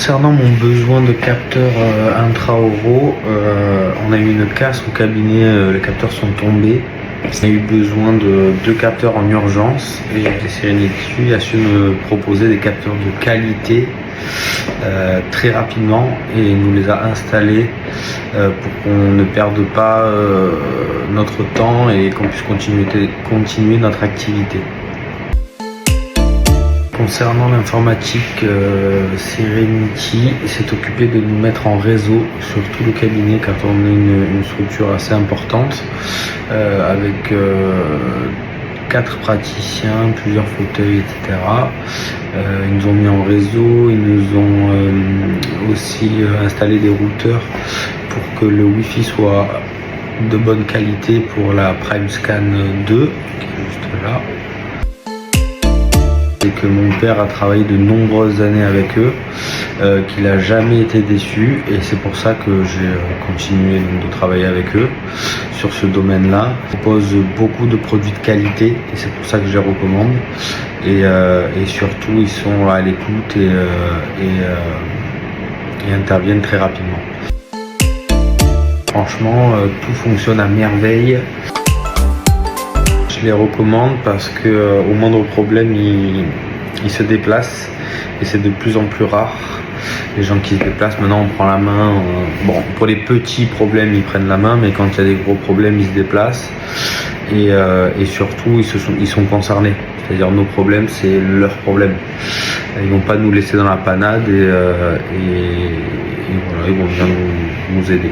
Concernant mon besoin de capteurs intra-oraux, on a eu une casse au cabinet, les capteurs sont tombés. On a eu besoin de 2 capteurs en urgence et Serenity a su me proposer des capteurs de qualité très rapidement et nous les a installés pour qu'on ne perde pas notre temps et qu'on puisse continuer notre activité. Concernant l'informatique, Serenity s'est occupé de nous mettre en réseau sur tout le cabinet car on est une structure assez importante avec 4 praticiens, plusieurs fauteuils, etc. Ils nous ont mis en réseau, ils nous ont aussi installé des routeurs pour que le Wi-Fi soit de bonne qualité pour la PrimeScan 2 qui est juste là. Et que mon père a travaillé de nombreuses années avec eux, qu'il n'a jamais été déçu et c'est pour ça que j'ai continué de travailler avec eux sur ce domaine-là. Ils proposent beaucoup de produits de qualité et c'est pour ça que je les recommande et surtout ils sont à l'écoute et interviennent très rapidement. Franchement, tout fonctionne à merveille. Je les recommande parce que au moindre problème, ils se déplacent et c'est de plus en plus rare. Les gens qui se déplacent, maintenant on prend la main. Bon, pour les petits problèmes, ils prennent la main, mais quand il y a des gros problèmes, ils se déplacent et surtout ils sont concernés. C'est-à-dire nos problèmes, c'est leurs problèmes. Ils vont pas nous laisser dans la panade et voilà, ils vont bien nous aider.